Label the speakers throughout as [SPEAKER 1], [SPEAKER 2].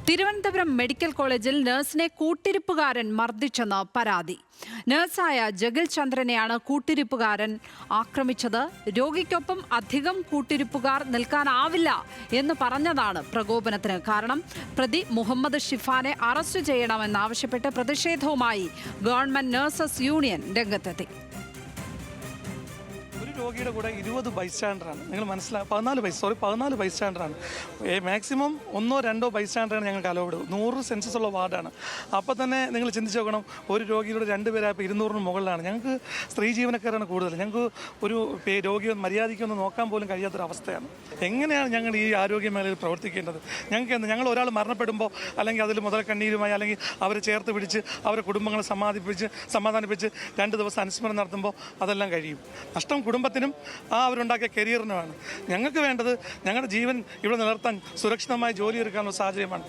[SPEAKER 1] Thiruvananthapuram medical കോളേജിൽ നഴ്സിനെ കൂട്ടിരിപ്പുകാരൻ മർദ്ദിച്ചെന്ന് പരാതി. നഴ്സായ ജഗിൽ ചന്ദ്രനെയാണ് കൂട്ടിരിപ്പുകാരൻ ആക്രമിച്ചത്. രോഗിക്കൊപ്പം അധികം കൂട്ടിരിപ്പുകാർ നിൽക്കാനാവില്ല എന്ന് പറഞ്ഞതാണ് പ്രകോപനത്തിന് കാരണം. പ്രതി മുഹമ്മദ് ഷിഫാനെ അറസ്റ്റ് ചെയ്യണമെന്നാവശ്യപ്പെട്ട് പ്രതിഷേധവുമായി ഗവൺമെന്റ് നഴ്സസ് യൂണിയൻ രംഗത്തെത്തി.
[SPEAKER 2] രോഗിയുടെ കൂടെ 20 ബൈസ്റ്റാൻഡറാണ്. നിങ്ങൾ മനസ്സിലാക്കുക, 14 ബൈസ്റ്റാൻഡറാണ്. മാക്സിമം 1-2 ബൈസ്റ്റാൻഡറാണ് ഞങ്ങൾക്ക് അലൗഡ്. 100 സെൻസസ് ഉള്ള വാർഡാണ്. അപ്പോൾ തന്നെ നിങ്ങൾ ചിന്തിച്ച് നോക്കണം, ഒരു രോഗിയുടെ 2 പേരായപ്പോൾ 200-ന് മുകളിലാണ്. ഞങ്ങൾക്ക് സ്ത്രീ ജീവനക്കാരാണ് കൂടുതൽ. ഞങ്ങൾക്ക് ഒരു രോഗിയെ മര്യാദയ്ക്കൊന്ന് നോക്കാൻ പോലും കഴിയാത്തൊരവസ്ഥയാണ്. എങ്ങനെയാണ് ഞങ്ങൾ ഈ ആരോഗ്യ മേഖലയിൽ പ്രവർത്തിക്കേണ്ടത്? ഞങ്ങൾ ഒരാൾ മരണപ്പെടുമ്പോൾ അല്ലെങ്കിൽ അതിൽ മുതൽക്കണ്ണീരുമായി അല്ലെങ്കിൽ അവരെ ചേർത്ത് പിടിച്ച് അവരെ കുടുംബങ്ങളെ സമാധാനിപ്പിച്ച് 2 ദിവസം അനുസ്മരണം നടത്തുമ്പോൾ അതെല്ലാം കഴിയും. നഷ്ടം കുടുംബത്തിനും അവരുണ്ടാക്കിയ കരിയറിനുമാണ്. ഞങ്ങൾക്ക് വേണ്ടത് ഞങ്ങളുടെ ജീവൻ ഇവിടെ നിലനിർത്താൻ സുരക്ഷിതമായി ജോലി എടുക്കാനുള്ള സാഹചര്യമാണ്.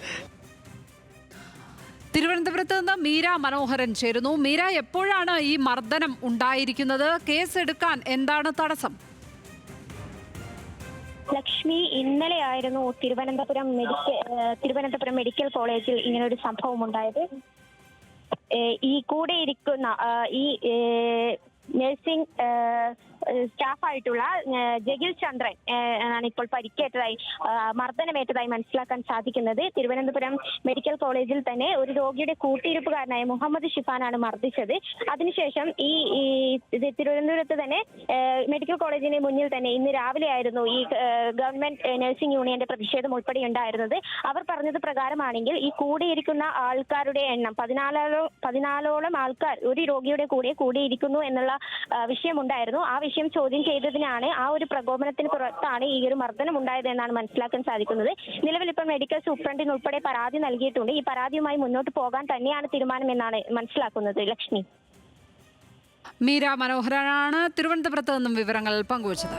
[SPEAKER 1] തിരുവനന്തപുരത്ത് നിന്ന് മീര മനോഹരൻ ചേരുന്നു. മീര, എപ്പോഴാണ് ഈ മർദ്ദനം ഉണ്ടായിരിക്കുന്നത്? കേസെടുക്കാൻ എന്താണ് തടസ്സം?
[SPEAKER 3] ലക്ഷ്മി, ഇന്നലെയായിരുന്നു തിരുവനന്തപുരം മെഡിക്കൽ കോളേജിൽ ഇങ്ങനൊരു സംഭവം ഉണ്ടായത്. ഈ കൂടെ ഇരിക്കുന്ന ഈ നഴ്സിംഗ് സ്റ്റാഫായിട്ടുള്ള ജഗിൽ ചന്ദ്രൻ ആണ് ഇപ്പോൾ പരിക്കേറ്റതായി മർദ്ദനമേറ്റതായി മനസ്സിലാക്കാൻ സാധിക്കുന്നത്. തിരുവനന്തപുരം മെഡിക്കൽ കോളേജിൽ തന്നെ ഒരു രോഗിയുടെ കൂട്ടിയിരിപ്പുകാരനായ മുഹമ്മദ് ഷിഫാനാണ് മർദ്ദിച്ചത്. അതിനുശേഷം ഈ തിരുവനന്തപുരത്ത് തന്നെ മെഡിക്കൽ കോളേജിന് മുന്നിൽ തന്നെ ഇന്ന് രാവിലെ ആയിരുന്നു ഈ ഗവൺമെന്റ് നഴ്സിംഗ് യൂണിയന്റെ പ്രതിഷേധം ഉൾപ്പെടെ ഉണ്ടായിരുന്നത്. അവർ പറഞ്ഞത് പ്രകാരമാണെങ്കിൽ ഈ കൂടിയിരിക്കുന്ന ആൾക്കാരുടെ എണ്ണം 14ഓളം ആൾക്കാർ ഒരു രോഗിയുടെ കൂടിയിരിക്കുന്നു എന്നുള്ള വിഷയമുണ്ടായിരുന്നു. ആ വിഷയം ചോദ്യം ചെയ്തതിനാണ്, ആ ഒരു പ്രകോപനത്തിന് പുറത്താണ് ഈ ഒരു മർദ്ദനം ഉണ്ടായത് എന്നാണ് മനസ്സിലാക്കാൻ സാധിക്കുന്നത്. നിലവിൽ ഇപ്പോൾ മെഡിക്കൽ സൂപ്രണ്ടിന് ഉൾപ്പെടെ പരാതി നൽകിയിട്ടുണ്ട്. ഈ പരാതിയുമായി മുന്നോട്ട് പോകാൻ തന്നെയാണ് തീരുമാനമെന്നാണ് മനസ്സിലാക്കുന്നത്. ലക്ഷ്മി.
[SPEAKER 1] മീര മനോഹരനാണ് തിരുവനന്തപുരത്ത് നിന്നും വിവരങ്ങൾ പങ്കുവച്ചത്.